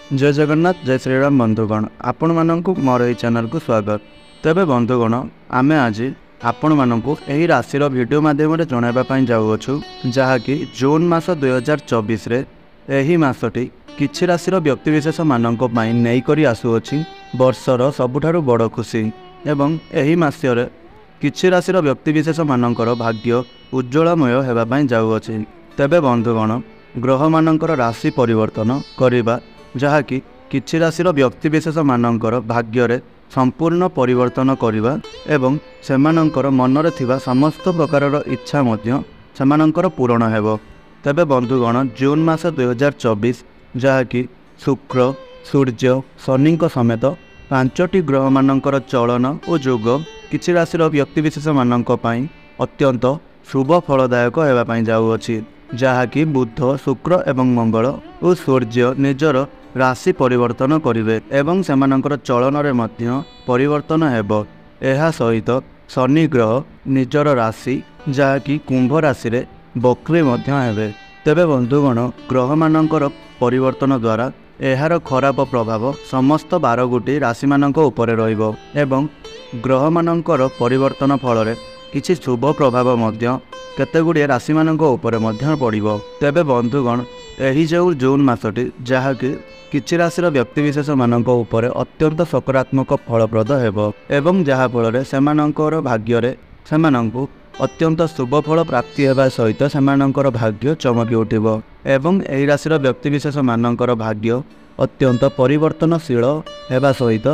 जय जगन्नाथ जय श्रीराम बंधुगण आपण मानक मोर यह चैनल को स्वागत। तेबे बंधुगण आमे आज आपण मानक यही राशि वीडियो माध्यम जनवाई जाऊँ जहाँकि जून मास 2024 रे यही मासटी किछि राशि व्यक्तिविशेष मानक नहीं करी आसुअछि वर्षर सबुठारु बड़ खुशी एवं यही मासरे किछि राशि व्यक्तिविशेष मानकर भाग्य उज्ज्वलमय होगापाई जाऊँछि। तेबे बंधुगण ग्रह मानकर राशि परिवर्तन करवा जहाँकि किछि राशि व्यक्तिविशेष मानकर भाग्य संपूर्ण परिवर्तन करवा एवं सेमानंकर मनरे थिबा समस्त प्रकार इच्छा मध्य सेमानंकर पूरण हेबो। तेबे बंधुगण जून मास 2024 जहाँकि शुक्र सूर्य शनि समेत 5टी ग्रह मानकर चलन और जोग किछि राशि व्यक्तिविशेष मानक पई अत्यंत शुभ फलदायक होगापाई जाऊँछि जहाँकि बुध शुक्र एवं मंगल और सूर्य निजर राशि परिवर्तन करिवे एवं सेमानंकर चलन रे मध्य परिवर्तन हेबो। एहा सहित शनि ग्रह निजर राशि जहाँकि कुंभ राशि रे बक्री मध्य हेबे। तेबे बंधुगण ग्रह मानकर परिवर्तन द्वारा एहार खराब प्रभाव समस्त 12 गोटी राशि मानक उपरे रहिबो एवं ग्रह मानकर परिवर्तन फल किछि शुभ प्रभाव मध्य केतेगुड़िए राशि मानक उपरे मध्य पड़िबो। तेबे बंधुगण एही जो जून मासटी जहाँकि किछि राशि व्यक्तिविशेष मानक उपरे अत्यंत सकारात्मक फलप्रद हेबो एवं जहा फल सेमानंकर भाग्य सेमानंकु अत्यंत शुभ फल प्राप्ति हेबा सहित सेमानंकर भाग्य चमकी उठिबो एवं एही राशि व्यक्तिविशेष मानकर भाग्य अत्यंत परिवर्तनशील हेबा सहित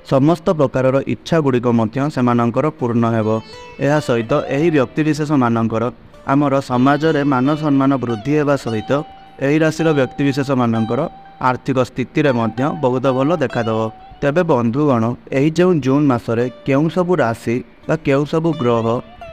समस्त प्रकार इच्छा गुड़िक सेमानंकर पूर्ण हेबो। एहा सहित एही व्यक्तिविशेष मानकर आमर समाज रे मान सम्मान वृद्धि हेबा सहित एही राशि व्यक्तिविशेष मानकर आर्थिक स्थिति रे मध्य बहुत भल देखादेव। तेबे बंधुगण एही जो जून मासरे केउ सबु राशि बा केउ सबु ग्रह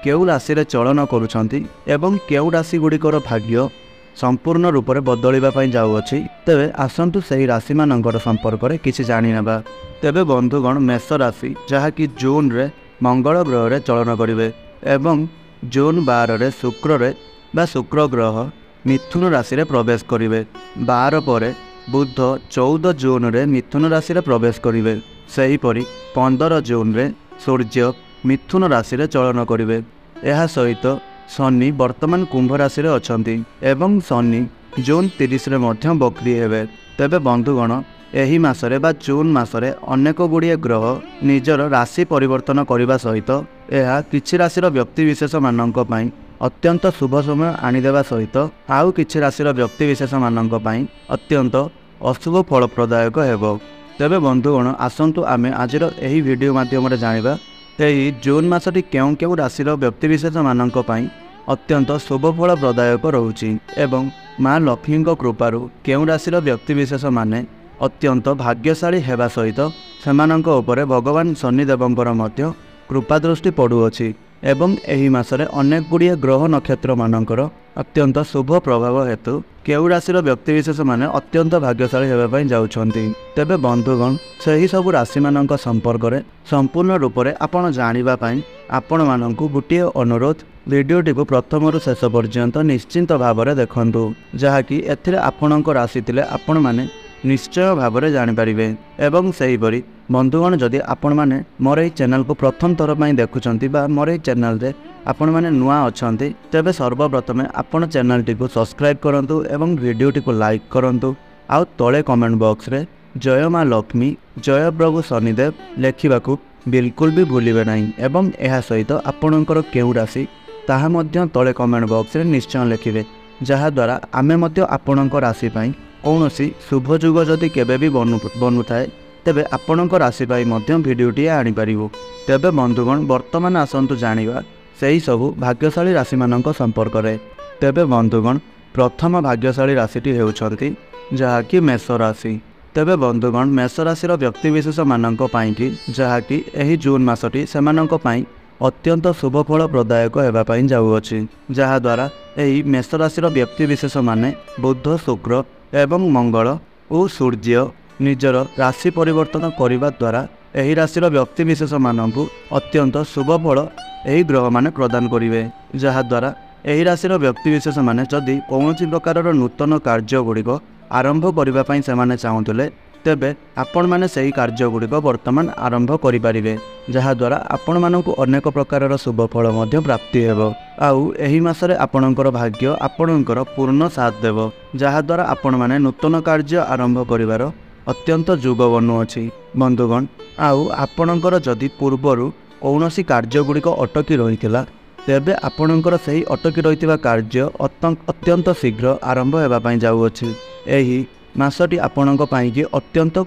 केउ राशि रे चलन करुछंती एवं केउ राशि गुड़िकर भाग्य संपूर्ण रूप से बदलवाई जाऊँगी। तेबे आसतु से राशि मानकर संपर्क में किसी जाणीना। तेबे बंधुगण मेष राशि जहाँकि जून रे मंगल ग्रह रे चलन करेंगे एवं जून 12 रे शुक्र ग्रह मिथुन राशि रे प्रवेश करेंगे। 12 पर बुध 14 जून रे मिथुन राशि रे प्रवेश करेंगे। सेहीपरि 15 जून रे सूर्य मिथुन राशि रे चलन करेंगे। यह सहित शनि वर्तमान कुंभ राशि रे अछंती एवं शनि जून 30 रे मध्य बक्री हेबे। तेबे बंधुगण एही मासरे बा जून मासरे अनेक गुड़िए ग्रह निजर राशि परिवर्तन करने सहित यह किछि राशि व्यक्तिविशेष मानक पई अत्यंत शुभ समय आनीदेवा सहित आउ किछि राशि व्यक्तिविशेष मानक पई अत्यंत अशुभ फलप्रदायक हेबो। तेबे बंधुगण आसंतु आमे आजिर एही वीडियो माध्यम रे जानिबा एही जून मासटी केउ केउ राशि व्यक्तिविशेष मानक पई अत्यंत शुभ फल प्रदायक रहुछि एवं माँ लक्ष्मी कृपारु केउ राशि व्यक्तिविशेष माने अत्यंत भाग्यशाली हेबा सहित सेमानंक उपरे भगवान शनिदेवंकर मध्य कृपा दृष्टि पड़ुअछि एवं एही मासरे अनेक गुड़िए ग्रह नक्षत्र मानकर अत्यंत शुभ प्रभाव हेतु केउ राशि व्यक्तिविशेष माने अत्यंत भाग्यशाली हेबापई जाउछंती। तेबे बंधुगण सही सबु राशि मानक संपर्क में संपूर्ण रूप से आपण जानिबा पई आपण मानकु गोटे अनुरोध वीडियोटी को प्रथम रु शेष पर्यंत निश्चिंत भाव में देखंतु जहाँकि एथिरे आपणक राशि थिले आपण माने निश्चय भाव में जानीपारे। एवं सेहीपरि बंधुगण जदि आपण मैंने मोर ये चैनल को प्रथम थर पर देखुंट मोर ये चैनल रे आपण मैंने नुआ अच्छा तेबे सर्वप्रथमे आपण चैनल टी को सब्सक्राइब करंतु एवं वीडियोटी को लाइक करंतु आउ तले कमेंट बॉक्स रे जय माँ लक्ष्मी जय प्रभु शनिदेव लिखा बिल्कुल भी भूलिबे नहीं एवं यह सहित आपणकर केउ राशि ताहा मध्य तले कमेंट बॉक्स रे निश्चय लिखिबे जहा द्वारा आमे मध्य आपणक राशि पई कौनसी शुभ जुग जदि केबे भी बनू थाए तेबे आपणक राशि पाई मध्य वीडियोटी आनीपारिबो। तेबे बंधुगण वर्तमान आसंतु जानिबा सेही सबु भाग्यशाली राशि मानक संपर्क रे। तेबे बंधुगण प्रथम भाग्यशाली राशिटी हेउछंती जहाँकि मेष राशि। तेबे बंधुगण मेष राशि व्यक्तिविशेष मानक पाइंकी जहाँकि एही जून मासटी सेमानक पाई अत्यंत शुभ फल प्रदायक हेबापई जाउअछि जहा द्वारा एही मेष राशि व्यक्तिविशेष माने बुध शुक्र एवं मंगल और सूर्य निजर राशि परिवर्तन करने द्वारा एही राशि व्यक्तिविशेष मानकु अत्यंत शुभ फल एही ग्रह माने प्रदान करिवे जहा द्वारा एही राशि व्यक्तिविशेष माने जदि कौन प्रकार नूतन कार्य गुड़िक आरंभ करने से चाहूले तेबे आपण मैंने सही कार्य गुड़िक बर्तमान आरंभ करें जहाद्वारा आपण मानक अनेक प्रकार शुभफल प्राप्ति हेबो। आउ एही मासरे आपणकर भाग्य आपणकर पूर्ण साथ देव जहाद्वारा आपण मैंने नूतन कार्य आरंभ करिवार अत्यंत जुग बनुअछि। बंधुगण आउ आपणकर जदि पूर्वरु कौनसी कार्य गुड़िक अटकी रही तेबे आपणकर सही अटकी रही कार्य अत्यंत शीघ्र आरंभ होगापाई जाऊँगी। एही मासटी आपणक पाइकी अत्यंत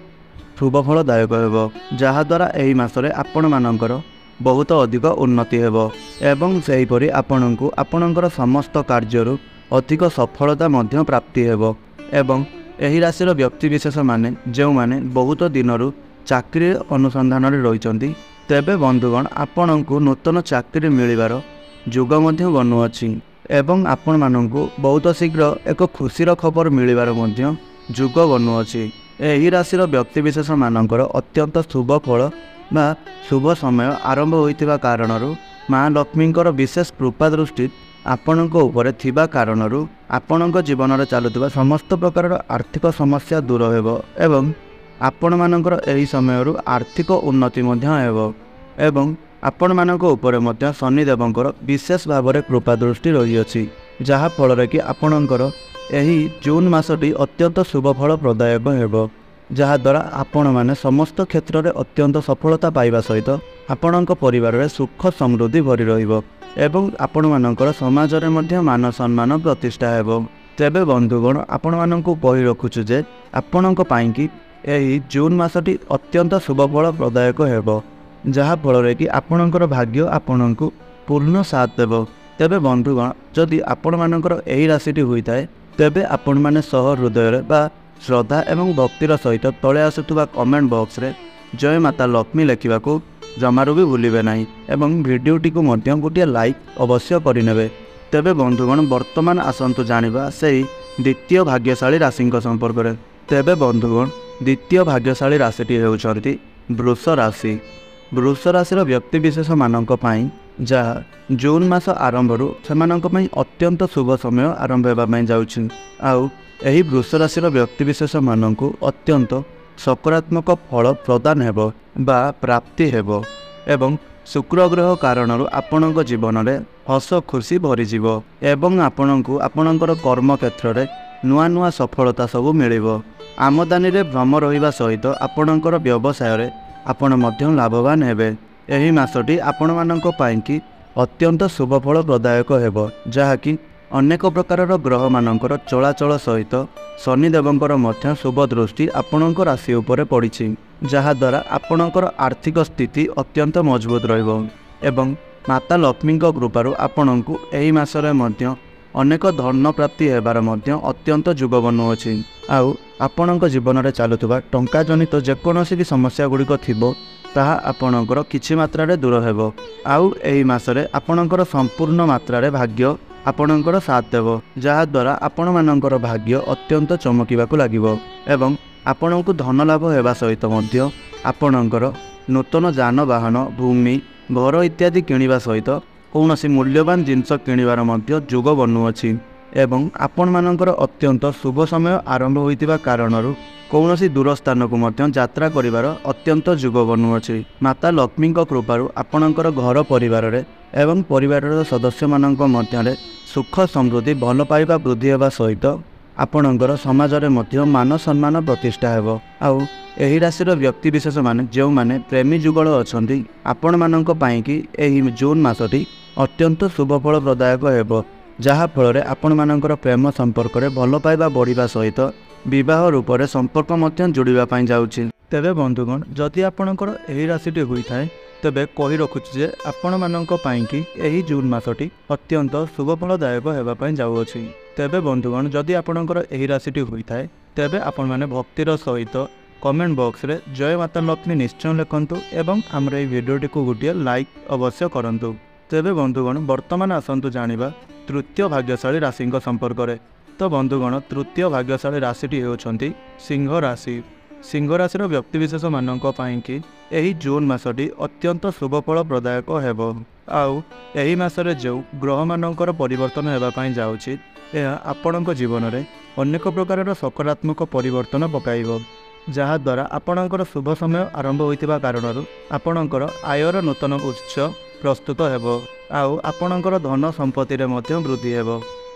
शुभफलदायक हेबो जहाद्वारा एही मासरे आपण मानकर बहुत अधिक उन्नति हेबो एवं सेहीपरि आपणको आपणकर समस्त कार्यरु अधिक सफलता मध्य प्राप्ति हेबो। एवं एही राशिर व्यक्तिविशेष माने जो माने बहुत दिनरु चाकरी अनुसंधान रही तेबे बंधुगण आपणको नूतन चाकरी मिलिबार जुग मध्य बनुअछि एवं आपण मानकु बहुत शीघ्र एक खुशीर खबर मिलिबार मध्य जुग बनुअछि। एही राशिर व्यक्तिविशेष मानकर अत्यंत शुभ फल बा शुभ समय आरंभ होइतिबा कारणरू माँ लक्ष्मींकर विशेष कृपा दृष्टि आपणक उपरे थिबा कारणरू आपणक जीवन में चलुवा समस्त प्रकार आर्थिक समस्या दूर हेबो एवं आपण मानकर एही समयरू आर्थिक उन्नति मध्य हेबो एवं आपण मानक उपरे मध्य शनिदेवंकर विशेष भाव में कृपा दृष्टि रही अछि जहा फल कि आपणकर एही जून मासटी अत्यंत शुभफल प्रदायक हेबो जहाद्वारा आपण माने समस्त क्षेत्र में अत्यंत सफलता पाइबा सहित आपणक परिवार में सुख समृद्धि भरी रहिबो एवं आपण मानकर समाज रे मध्य मान सम्मान प्रतिष्ठा हेबो। तेबे बंधुगण आपण मानकु कहि रखुछु जे आपणक पाइकी एही जून मासटी अत्यंत शुभफल प्रदायक हेबो जहा फल कि आपणकर भाग्य आपणकु पूर्ण साथ देबो। तेबे बंधुगण जदि आपण मानकर एही राशिटी होइताय तेबे आपण माने सह हृदय बा श्रद्धा एवं भक्तिर सहित तले आसुवा कमेंट बॉक्स रे जय माता लक्ष्मी लिखा जमारू भी भूलिबे नहीं एवं भिडियोटी को मध्य गोटे लाइक अवश्य करिनेबे। तेबे बंधुगण वर्तमान आसंतु जानिबा सेही द्वितीय भाग्यशाली राशि संपर्क में। तेबे बंधुगण द्वितीय भाग्यशाली राशिटी हेउछंती वृष राशि। वृष राशिर व्यक्तिविशेष मानक पई जहाँ जून मास आरंभरू सेमानक पई अत्यंत शुभ समय आरंभ होगा जाउछि। आउ एही वृष राशिर व्यक्तिविशेष मानकु अत्यंत सकारात्मक फल प्रदान हेबो बा प्राप्ति हेबो एवं शुक्र ग्रह कारणरू आपणक जीवन में हस खुशी भरीजिवो एवं आपणकु आपणकर कर्म क्षेत्र में नुआ नुआ सफलता सबू मिलिबो। आमदानी रे भ्रम रहिबा सहित आपणकर व्यवसाय रे आपण मध्य लाभवान हेबे। एही मासटी आपण मानक पाइकी अत्यंत शुभफल प्रदायक हेबो जहाँकि अनेक प्रकार ग्रह मानकर चलाचल सहित शनिदेवंकर मध्य शुभ दृष्टि आपणक राशि उपरे पड़िछि जहाद्वारा आपणकर आर्थिक स्थिति अत्यंत मजबूत रहिबो एवं माता लक्ष्मी कृपारू आपणकु एही मासरे मध्य अनेक धन प्राप्ति हेबार मध्य अत्यंत जुग बनुअछि। आउ आपणक जीवन में चलुवा टंका जनित जेकोसी भी समस्या गुड़िक थिबो ताहा आपणकर किछि मात्रा रे दूर हेबो। आउ एही मासरे आपणकर संपूर्ण मात्रा रे भाग्य आपणकर साथ देव जहाद्वारा आपण मानकर भाग्य अत्यंत चमकिबाकु लागिबो एवं आपणकु धन लाभ हेबा सहित मध्य आपणकर नूतन जानवाहन भूमि घर इत्यादि किणिबा सहित कौनसी मूल्यवान जिनस किणिबार मध्य जुग बनुअछि एवं आपण मानकर अत्यंत शुभ समय आरंभ होइतिबा कारणरू कौनसी दूर स्थान को मध्य यात्रा करिबार अत्यंत जुग बनुअछि। माता लक्ष्मी कृपारू आपणकर घर परिवार रे एवं परिवार सदस्य मानक मध्य सुख समृद्धि भल पाइबा वृद्धि हेबा सहित आपणकर समाज रे मध्य मान सम्मान प्रतिष्ठा हेबो। आउ एही राशिर व्यक्तिविशेष माने जो माने प्रेमी जुगल अछंती आपण मानक पाइकी एही जून मासटी अत्यंत शुभफल प्रदायक हेबो जहा फल आपण मानकर प्रेम संपर्क रे भल पाइबा बढ़िबा सहित विवाह रूप से संपर्क मध्य जोड़ापी पाई जाउछि। तेबे बंधुगण जदि आपणकर एही राशिटी होइथाय तेबे कहि रखुछि जे आपण मानक पाइकी एही जून मासटी अत्यंत शुभफलदायक हेबा पाई जाउछि। तेबे बंधुगण जदि आपणकर एही राशिटी होइथाय तेबे आपण माने भक्तिर सहित कमेंट बॉक्स रे जय माता लक्ष्मी निश्चय लिखंतु एवं हमर एही वीडियोटी को गोटे लाइक अवश्य करंतु। तेबे बंधुगण वर्तमान आसंतु जानिबा तृतीय भाग्यशाली राशि संपर्क में। तो बंधुगण तृतीय भाग्यशाली राशिटी हेउछंती सिंह राशि। सिंह राशिर व्यक्तिविशेष मानक पाइकी एही जून मासटी अत्यंत शुभफल प्रदायक हेबो। आउ एही मासरे जो ग्रह मानकर परिवर्तन हेबा पाई जाउछि एहा आपणक जीवन में ଅନେକ ପ୍ରକାରର ସକାରାତ୍ମକ ପରିବର୍ତ୍ତନ ପକାଇବ, ଯାହାଦ୍ୱାରା ଆପଣଙ୍କର ଶୁଭ ସମୟ ଆରମ୍ଭ ହୋଇଥିବା କାରଣରୁ ଆପଣଙ୍କର ଆୟର ନୂତନ ଉତ୍ସ ପ୍ରସ୍ତୁତ ହେବ ଆଉ ଆପଣଙ୍କର ଧନ ସମ୍ପତ୍ତିରେ ମଧ୍ୟ ବୃଦ୍ଧି ହେବ।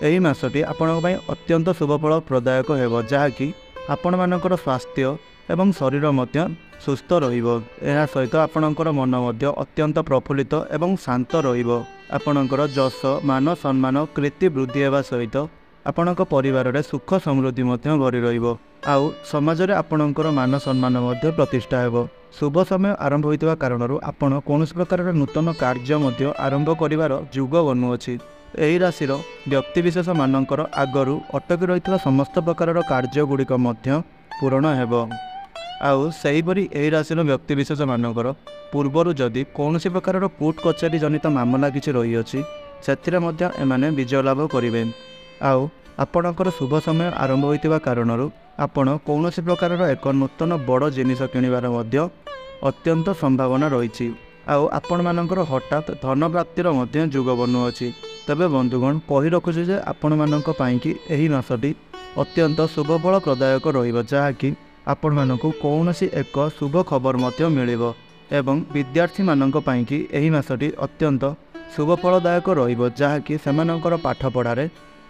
ଏହି ମାସଟି ଆପଣଙ୍କ ପାଇଁ ଅତ୍ୟନ୍ତ ଶୁଭଫଳ ପ୍ରଦାୟକ ହେବ, ଯାହାକି ଆପଣମାନଙ୍କର ସ୍ୱାସ୍ଥ୍ୟ ଏବଂ ଶରୀର ମଧ୍ୟ ସୁସ୍ଥ ରହିବ। ଏହା ସହିତ ଆପଣଙ୍କର ମନ ମଧ୍ୟ ଅତ୍ୟନ୍ତ ପ୍ରଫୁଲ୍ଲିତ ଏବଂ ଶାନ୍ତ ରହିବ। ଆପଣଙ୍କର ଯଶ, ମାନ, ସମ୍ମାନ, କୀର୍ତ୍ତି ବୃଦ୍ଧି ହେବା ସହିତ ଆପଣଙ୍କ ପରିବାରରେ ସୁଖ ସମୃଦ୍ଧି ମଧ୍ୟ ଭରି ରହିବ ଆଉ ସମାଜରେ ଆପଣଙ୍କର ମାନ ସମ୍ମାନ ମଧ୍ୟ ପ୍ରତିଷ୍ଠା ହେବ। ଶୁଭ ସମୟ ଆରମ୍ଭ ହୋଇଥିବା କାରଣରୁ ଆପଣ କୌଣସି ପ୍ରକାରର ନୂତନ କାର୍ଯ୍ୟ ମଧ୍ୟ ଆରମ୍ଭ କରିବାର ଯୁଗ ବନୁଅଛି। ଏହି ରାଶିର ବ୍ୟକ୍ତିବିଶେଷମାନଙ୍କର ଆଗରୁ ଅଟକି ରହିଥିବା ସମସ୍ତ ପ୍ରକାରର କାର୍ଯ୍ୟଗୁଡ଼ିକ ମଧ୍ୟ ପୂରଣ ହେବ ଆଉ ସେହିପରି ଏହି ରାଶିର ବ୍ୟକ୍ତିବିଶେଷମାନଙ୍କର ପୂର୍ବରୁ ଯଦି କୌଣସି ପ୍ରକାରର କୋର୍ଟ କଚେରୀ ଜନିତ ମାମଲା କିଛି ରହିଅଛି, ସେଥିରେ ମଧ୍ୟ ଏମାନେ ବିଜୟ ଲାଭ କରିବେ ଆଉ ଆପଣଙ୍କର ଶୁଭ ସମୟ ଆରମ୍ଭ ହୋଇଥିବା କାରଣରୁ ଆପଣ କୌଣସି ପ୍ରକାରର ଏକ ନୂତନ ବଡ଼ ଜିନିଷ କିଣିବାର ମଧ୍ୟ ଅତ୍ୟନ୍ତ ସମ୍ଭାବନା ରହିଛି ଆଉ ଆପଣମାନଙ୍କର ହଠାତ୍ ଧନ ପ୍ରାପ୍ତିର ମଧ୍ୟ ଯୁଗ ବନୁଅଛି। ତେବେ ବନ୍ଧୁଗଣ, କହି ରଖୁଛୁ ଯେ ଆପଣମାନଙ୍କ ପାଇଁକି ଏହି ମାସଟି ଅତ୍ୟନ୍ତ ଶୁଭଫଳ ପ୍ରଦାୟକ ରହିବ, ଯାହାକି ଆପଣମାନଙ୍କୁ କୌଣସି ଏକ ଶୁଭ ଖବର ମଧ୍ୟ ମିଳିବ ଏବଂ ବିଦ୍ୟାର୍ଥୀମାନଙ୍କ ପାଇଁକି ଏହି ମାସଟି ଅତ୍ୟନ୍ତ ଶୁଭଫଳଦାୟକ ରହିବ, ଯାହାକି ସେମାନଙ୍କର ପାଠପଢ଼ାରେ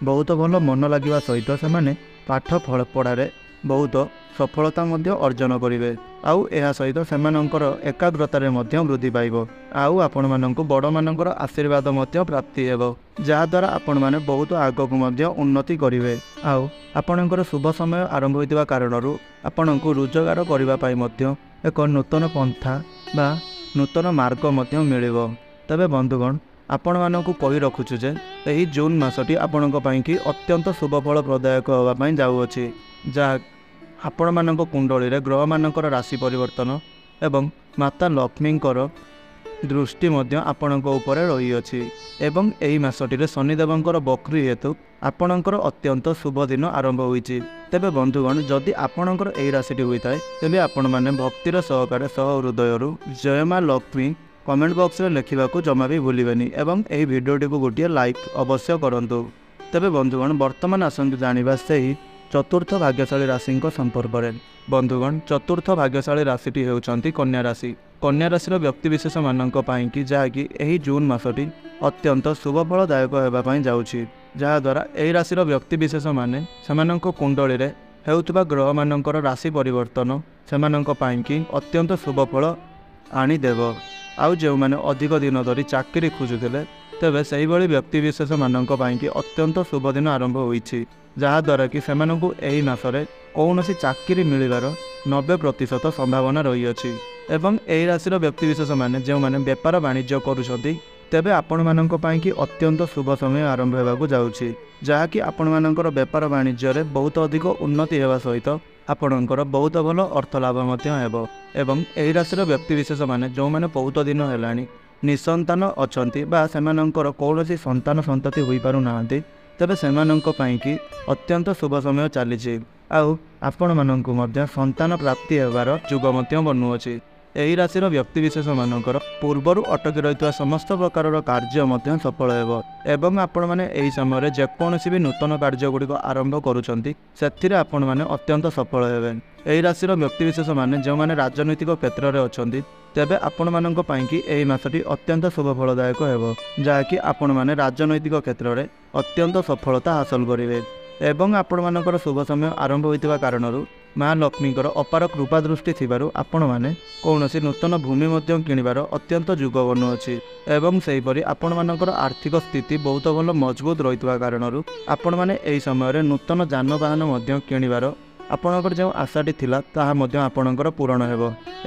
ବହୁତ ଭଲ ମନ ଲାଗିବା ସହିତ ସେମାନେ ପାଠ ପଢ଼ାରେ ବହୁତ ସଫଳତା ମଧ୍ୟ ଅର୍ଜନ କରିବେ ଆଉ ଏହା ସହିତ ସେମାନଙ୍କର ଏକାଗ୍ରତାରେ ମଧ୍ୟ ବୃଦ୍ଧି ପାଇବ ଆଉ ଆପଣମାନଙ୍କୁ ବଡ଼ମାନଙ୍କର ଆଶୀର୍ବାଦ ମଧ୍ୟ ପ୍ରାପ୍ତି ହେବ, ଯାହାଦ୍ୱାରା ଆପଣମାନେ ବହୁତ ଆଗକୁ ମଧ୍ୟ ଉନ୍ନତି କରିବେ ଆଉ ଆପଣଙ୍କର ଶୁଭ ସମୟ ଆରମ୍ଭ ହୋଇଥିବା କାରଣରୁ ଆପଣଙ୍କୁ ରୋଜଗାର କରିବା ପାଇଁ ମଧ୍ୟ ଏକ ନୂତନ ପନ୍ଥା ବା ନୂତନ ମାର୍ଗ ମଧ୍ୟ ମିଳିବ। ତେବେ ବନ୍ଧୁଗଣ, ଆପଣମାନଙ୍କୁ କହି ରଖୁଛୁ ଯେ ଏହି ଜୁନ୍ ମାସଟି ଆପଣଙ୍କ ପାଇଁକି ଅତ୍ୟନ୍ତ ଶୁଭଫଳ ପ୍ରଦାୟକ ହେବା ପାଇଁ ଯାଉଅଛି, ଯାହା ଆପଣମାନଙ୍କ କୁଣ୍ଡଳୀରେ ଗ୍ରହମାନଙ୍କର ରାଶି ପରିବର୍ତ୍ତନ ଏବଂ ମାତା ଲକ୍ଷ୍ମୀଙ୍କର ଦୃଷ୍ଟି ମଧ୍ୟ ଆପଣଙ୍କ ଉପରେ ରହିଅଛି ଏବଂ ଏହି ମାସଟିରେ ଶନିଦେବଙ୍କର ବକ୍ରି ହେତୁ ଆପଣଙ୍କର ଅତ୍ୟନ୍ତ ଶୁଭ ଦିନ ଆରମ୍ଭ ହୋଇଛି। ତେବେ ବନ୍ଧୁଗଣ, ଯଦି ଆପଣଙ୍କର ଏହି ରାଶିଟି ହୋଇଥାଏ, ତେବେ ଆପଣମାନେ ଭକ୍ତିର ସହକାରେ ସହ ହୃଦୟରୁ ଜୟ ମା ଲକ୍ଷ୍ମୀ କମେଣ୍ଟ ବକ୍ସରେ ଲେଖିବାକୁ ଜମା ବି ଭୁଲିବେନି ଏବଂ ଏହି ଭିଡ଼ିଓଟିକୁ ଗୋଟିଏ ଲାଇକ୍ ଅବଶ୍ୟ କରନ୍ତୁ। ତେବେ ବନ୍ଧୁଗଣ, ବର୍ତ୍ତମାନ ଆସନ୍ତୁ ଜାଣିବା ସେହି ଚତୁର୍ଥ ଭାଗ୍ୟଶାଳୀ ରାଶିଙ୍କ ସମ୍ପର୍କରେ। ବନ୍ଧୁଗଣ, ଚତୁର୍ଥ ଭାଗ୍ୟଶାଳୀ ରାଶିଟି ହେଉଛନ୍ତି କନ୍ୟା ରାଶି। କନ୍ୟା ରାଶିର ବ୍ୟକ୍ତିବିଶେଷମାନଙ୍କ ପାଇଁକି ଯାହାକି ଏହି ଜୁନ୍ ମାସଟି ଅତ୍ୟନ୍ତ ଶୁଭଫଳଦାୟକ ହେବା ପାଇଁ ଯାଉଛି, ଯାହାଦ୍ୱାରା ଏହି ରାଶିର ବ୍ୟକ୍ତିବିଶେଷମାନେ ସେମାନଙ୍କ କୁଣ୍ଡଳୀରେ ହେଉଥିବା ଗ୍ରହମାନଙ୍କର ରାଶି ପରିବର୍ତ୍ତନ ସେମାନଙ୍କ ପାଇଁକି ଅତ୍ୟନ୍ତ ଶୁଭଫଳ ଆଣିଦେବ ଆଉ ଯେଉଁମାନେ ଅଧିକ ଦିନ ଧରି ଚାକିରି ଖୋଜୁଥିଲେ, ତେବେ ସେହିଭଳି ବ୍ୟକ୍ତିବିଶେଷମାନଙ୍କ ପାଇଁକି ଅତ୍ୟନ୍ତ ଶୁଭ ଦିନ ଆରମ୍ଭ ହୋଇଛି, ଯାହାଦ୍ୱାରା କି ସେମାନଙ୍କୁ ଏହି ମାସରେ କୌଣସି ଚାକିରି ମିଳିବାର 90% ସମ୍ଭାବନା ରହିଅଛି ଏବଂ ଏହି ରାଶିର ବ୍ୟକ୍ତିବିଶେଷମାନେ ଯେଉଁମାନେ ବେପାର ବାଣିଜ୍ୟ କରୁଛନ୍ତି, ତେବେ ଆପଣମାନଙ୍କ ପାଇଁକି ଅତ୍ୟନ୍ତ ଶୁଭ ସମୟ ଆରମ୍ଭ ହେବାକୁ ଯାଉଛି, ଯାହାକି ଆପଣମାନଙ୍କର ବେପାର ବାଣିଜ୍ୟରେ ବହୁତ ଅଧିକ ଉନ୍ନତି ହେବା ସହିତ ଆପଣଙ୍କର ବହୁତ ଭଲ ଅର୍ଥ ଲାଭ ମଧ୍ୟ ହେବ ଏବଂ ଏହି ରାଶିର ବ୍ୟକ୍ତିବିଶେଷମାନେ ଯେଉଁମାନେ ବହୁତ ଦିନ ହେଲାଣି ନିଃସନ୍ତାନ ଅଛନ୍ତି ବା ସେମାନଙ୍କର କୌଣସି ସନ୍ତାନ ସନ୍ତତି ହୋଇପାରୁନାହାନ୍ତି, ତେବେ ସେମାନଙ୍କ ପାଇଁକି ଅତ୍ୟନ୍ତ ଶୁଭ ସମୟ ଚାଲିଛି ଆଉ ଆପଣମାନଙ୍କୁ ମଧ୍ୟ ସନ୍ତାନ ପ୍ରାପ୍ତି ହେବାର ଯୁଗ ମଧ୍ୟ ବନୁଅଛି। ଏହି ରାଶିର ବ୍ୟକ୍ତିବିଶେଷମାନଙ୍କର ପୂର୍ବରୁ ଅଟକି ରହିଥିବା ସମସ୍ତ ପ୍ରକାରର କାର୍ଯ୍ୟ ମଧ୍ୟ ସଫଳ ହେବ ଏବଂ ଆପଣମାନେ ଏହି ସମୟରେ ଯେକୌଣସି ବି ନୂତନ କାର୍ଯ୍ୟଗୁଡ଼ିକ ଆରମ୍ଭ କରୁଛନ୍ତି, ସେଥିରେ ଆପଣମାନେ ଅତ୍ୟନ୍ତ ସଫଳ ହେବେ। ଏହି ରାଶିର ବ୍ୟକ୍ତିବିଶେଷମାନେ ଯେଉଁମାନେ ରାଜନୈତିକ କ୍ଷେତ୍ରରେ ଅଛନ୍ତି, ତେବେ ଆପଣମାନଙ୍କ ପାଇଁକି ଏହି ମାସଟି ଅତ୍ୟନ୍ତ ଶୁଭଫଳଦାୟକ ହେବ, ଯାହାକି ଆପଣମାନେ ରାଜନୈତିକ କ୍ଷେତ୍ରରେ ଅତ୍ୟନ୍ତ ସଫଳତା ହାସଲ କରିବେ ଏବଂ ଆପଣମାନଙ୍କର ଶୁଭ ସମୟ ଆରମ୍ଭ ହୋଇଥିବା କାରଣରୁ ମା ଲକ୍ଷ୍ମୀଙ୍କର ଅପାର କୃପା ଦୃଷ୍ଟି ଥିବାରୁ ଆପଣମାନେ କୌଣସି ନୂତନ ଭୂମି ମଧ୍ୟ କିଣିବାର ଅତ୍ୟନ୍ତ ଯୁଗ ବନୁଅଛି ଏବଂ ସେହିପରି ଆପଣମାନଙ୍କର ଆର୍ଥିକ ସ୍ଥିତି ବହୁତ ଭଲ ମଜବୁତ ରହିଥିବା କାରଣରୁ ଆପଣମାନେ ଏହି ସମୟରେ ନୂତନ ଯାନବାହନ ମଧ୍ୟ କିଣିବାର ଆପଣଙ୍କର ଯେଉଁ ଆଶାଟି ଥିଲା ତାହା ମଧ୍ୟ ଆପଣଙ୍କର ପୂରଣ ହେବ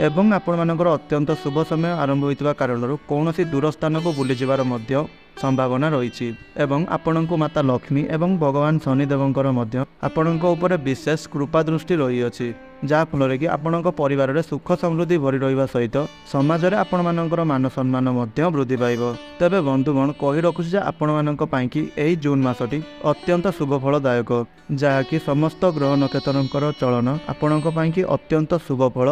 ଏବଂ ଆପଣମାନଙ୍କର ଅତ୍ୟନ୍ତ ଶୁଭ ସମୟ ଆରମ୍ଭ ହୋଇଥିବା କାରଣରୁ କୌଣସି ଦୂର ସ୍ଥାନକୁ ବୁଲିଯିବାର ମଧ୍ୟ ସମ୍ଭାବନା ରହିଛି ଏବଂ ଆପଣଙ୍କୁ ମାତା ଲକ୍ଷ୍ମୀ ଏବଂ ଭଗବାନ ଶନିଦେବଙ୍କର ମଧ୍ୟ ଆପଣଙ୍କ ଉପରେ ବିଶେଷ କୃପା ଦୃଷ୍ଟି ରହିଅଛି, ଯାହାଫଳରେ କି ଆପଣଙ୍କ ପରିବାରରେ ସୁଖ ସମୃଦ୍ଧି ଭରି ରହିବା ସହିତ ସମାଜରେ ଆପଣମାନଙ୍କର ମାନ ସମ୍ମାନ ମଧ୍ୟ ବୃଦ୍ଧି ପାଇବ। ତେବେ ବନ୍ଧୁଗଣ, କହି ରଖୁଛି ଯେ ଆପଣମାନଙ୍କ ପାଇଁକି ଏହି ଜୁନ୍ ମାସଟି ଅତ୍ୟନ୍ତ ଶୁଭଫଳଦାୟକ, ଯାହାକି ସମସ୍ତ ଗ୍ରହ ନକ୍ଷତ୍ରଙ୍କର ଚଳନ ଆପଣଙ୍କ ପାଇଁକି ଅତ୍ୟନ୍ତ ଶୁଭଫଳ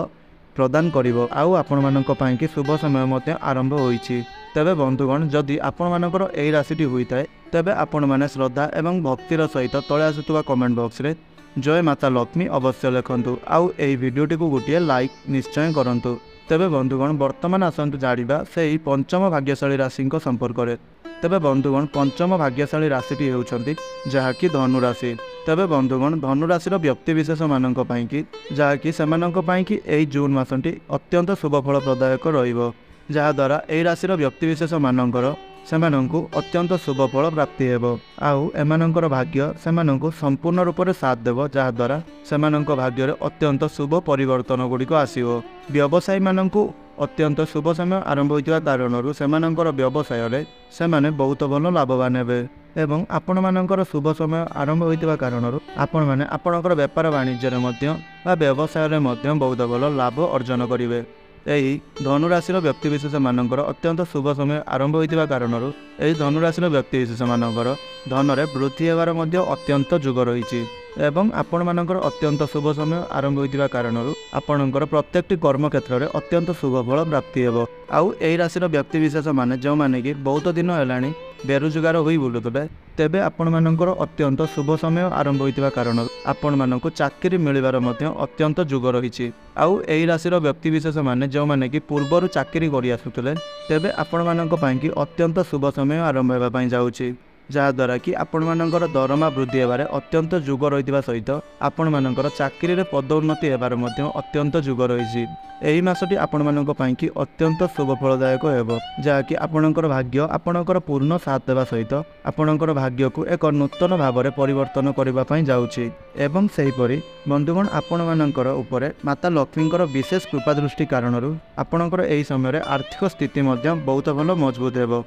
ପ୍ରଦାନ କରିବ ଆଉ ଆପଣମାନଙ୍କ ପାଇଁକି ଶୁଭ ସମୟ ମଧ୍ୟ ଆରମ୍ଭ ହୋଇଛି। ତେବେ ବନ୍ଧୁଗଣ, ଯଦି ଆପଣମାନଙ୍କର ଏହି ରାଶିଟି ହୋଇଥାଏ, तेबे आपण मैंने श्रद्धा एवं भक्तिर सहित तले आसुवा कमेंट बॉक्स रे जय माता लक्ष्मी अवश्य लिखंतु आउ एही वीडियोटी को गोटे लाइक निश्चय करंतु। तेबे बंधुगण वर्तमान आसंतु जानिबा सेही पंचम भाग्यशाली राशि संपर्क में। तेबे बंधुगण पंचम भाग्यशाली राशिटी हेउछंती जहाँकि धनु राशि। तेबे बंधुगण धनु राशि व्यक्तिविशेष मानक पाइंकी जहाँकि सेमानक पाइंकी एही जून मासटी अत्यंत शुभफल प्रदायक रहिबो, जहाँद्वारा एही राशि व्यक्तिविशेष मानकर सेमानंकु अत्यंत शुभफल प्राप्ति हेबो आउ एमानंकर भाग्य सेमानंकु संपूर्ण रूप से साथ देव, जहाँद्वारा सेमानंक भाग्य रे अत्यंत शुभ परिवर्तन गुड़िक आसिबो। व्यवसायी मानंकु अत्यंत शुभ समय आरंभ होइतिबा कारणरू सेमानंकर व्यवसाय रे सेमाने बहुत भल लाभवान हेबे एवं आपण मानंकर शुभ समय आरंभ होइतिबा कारणरू आपण माने आपणकर व्यापार वाणिज्य रे मध्य बा व्यवसाय रे मध्य बहुत भल लाभ अर्जन करिवे। यही धनुराशि व्यक्तिविशेष मानकर अत्यंत शुभ समय आरंभ होइतिबा कारणरू यही धनुराशि व्यक्तिविशेष मानकर धनरे वृद्धि हेबार मध्य अत्यंत जुग रही एवं आपण मानकर अत्यंत शुभ समय आरंभ होइतिबा कारणरू आपणकर प्रत्येकटी कर्म क्षेत्र में अत्यंत शुभ फल प्राप्ति हेबो। आउ एही राशिर व्यक्तिविशेष माने जो माने कि बहुत दिन हेलाणी बेरोजगार होई बुलुतबे तेबे आपण मानकर अत्यंत शुभ समय आरंभ होइतिबा कारणरू आपण मानकु चाकरी मिलिबार मध्य अत्यंत जुग रही। आउ एही राशिर व्यक्तिविशेष माने जो माने कि पूर्वरु चाकरी करि आसुतले तेबे आपण मानक पाइंकी अत्यंत शुभ समय आरंभ हेबा पई जाउछि, जहाँद्वारा कि आपण मानकर दरमा वृद्धि हेबारे अत्यंत जुग रहितिबा सहित आपण मानकर चाकरी रे पदोन्नति हेबार मध्य अत्यंत जुग रही। एही मासटी आपण मानक पाइंकी अत्यंत शुभ फलदायक हेबो, जहाँकि आपणकर भाग्य आपणकर पूर्ण साथ देवा सहित आपणकर भाग्य को एक नूतन भाव में परिवर्तन करबा पई जाउछि। एवं सेहीपरि बंधुगण आपण मानकर उपरे माता लक्ष्मींकर विशेष कृपा दृष्टि कारणरू आपणकर एही समय आर्थिक स्थिति मध्य बहुत भल मजबूत हेबो,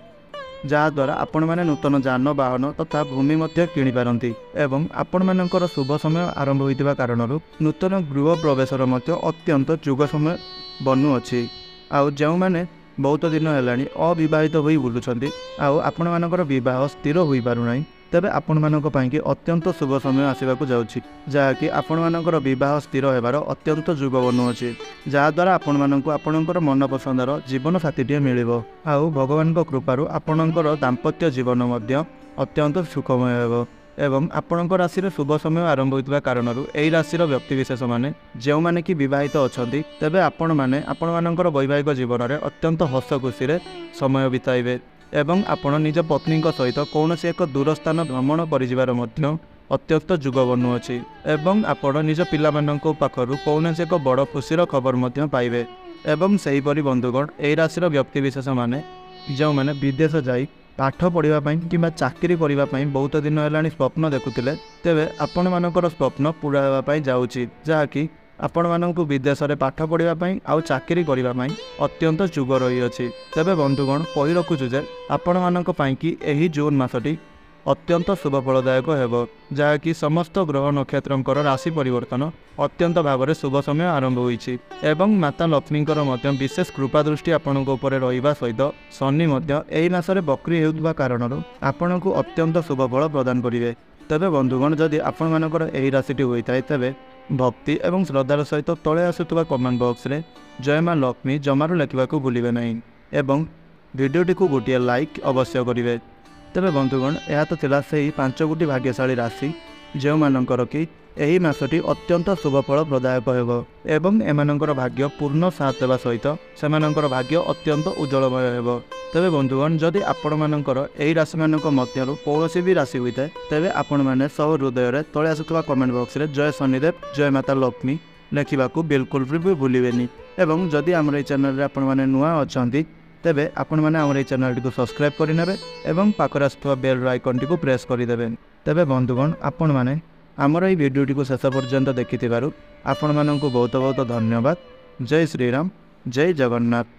जहाँद्वारा आपण मैंने नूतन जान वाहन तथा भूमि किणी पारती एवं आपण मानकर शुभ समय आरंभ होइतिबा कारणरू नूतन गृह प्रवेशर अत्यंत जुग समय बनुअछि। आउ जो मैंने बहुत दिन हेलाणी अविवाहित होई बुलुछंती आउ आपण मानकर विवाह स्थिर होई पारुनाई तेबे आपण मानक पाइंकी अत्यंत शुभ समय आसिबाकु जाउछि, जहाँकि आपण मानकर विवाह स्थिर हेबार अत्यंत जुग बनुअछि, जहाँद्वारा आपण मानकु आपणकर मन पसंदर जीवन साथीटिए मिलिबो। आउ भगवानक कृपारु आपणकर दाम्पत्य जीवन मध्य अत्यंत सुखमय हेबो एवं आपणकर राशि शुभ समय आरंभ होइतिबा कारणरू एही राशिर व्यक्तिविशेष माने जो माने कि विवाहित अछंती तेबे आपण माने आपण मानकर वैवाहिक जीवन रे अत्यंत हस खुशी रे समय बिताइबे एवं आपण निज पत्नी सहित कौनसी एक दूर स्थान भ्रमण कर अत्यंत जुग बनुअछि एवं आपण निज पिलामानंको पाखरु कौनसी एक बड़ खुशीर खबर पाइबे। एवं सेहीपरि बंधुगण एही राशिर व्यक्तिविशेष माने जो माने विदेश जाई पाठ पढ़िबा पई किंबा चाकरी करिबा पई बहुत दिन हेलाणी स्वप्न देखुतिले तेबे आपण मानकर स्वप्न पूरा हेबा पई जाउछि, जहाँकि आपण मानकु विदेश रे पाठ पढ़िबा पई आउ चाकरी करिबा पई अत्यंत जुग रही अछि। तेबे बंधुगण कहि रखुछु जे आपण मानक पई कि एही जून मासटी अत्यंत शुभ फलदायक हेबो, जहाँकि समस्त ग्रह नक्षत्रंकर राशि परिवर्तन अत्यंत भाव में शुभ समय आरंभ होइछि एवं माता लक्ष्मींकर मध्य विशेष कृपा दृष्टि आपणक उपरे रहिबा सहित शनि मध्य एही मासरे बक्री हेउतबा कारणरू आपणकु अत्यंत शुभ फल प्रदान करिवे। तेबे बंधुगण जदि आपण मानकर एही राशिटी होइताय तेबे भक्ति एवं श्रद्धार सहित तले आसुवा कमेंट बॉक्स रे जय मां लक्ष्मी जमारू लिखा भूलिबे नहीं एवं वीडियोटी को गोटे लाइक अवश्य करेंगे। तेबे बंधुगण यह तो थिला सेही 5 गोटी भाग्यशाली राशि जो मानकर कि एही मासटी अत्यंत शुभफल प्रदायक हेबो एवं एमानकर भाग्य पूर्ण साथ देवा सहित सेमानकर भाग्य अत्यंत उज्जवलमय हेबो। तेबे बंधुगण जदि आपण मानकर एही राशि मानक मध्यरु कौनसी भी राशि होइताय तेबे आपण माने सब हृदय रे तळे आसुवा कमेंट बॉक्स रे जय शनिदेव जय माता लक्ष्मी लिखा बिल्कुल भी भूलिबेनी। एवं जदि आमर चैनल रे आपण माने नुआ अछंती तेबे आपण माने आमर चैनल को सब्सक्राइब करिनेबे एवं पाखरे आसुवा बेल आइकन टी को प्रेस करिदेबे। तेबे बंधुगण आपण माने आमर एही वीडियोटी को शेष पर्यंत देखिथिबारु आपण माननकु बहुत बहुत धन्यवाद। जय श्रीराम जय जगन्नाथ।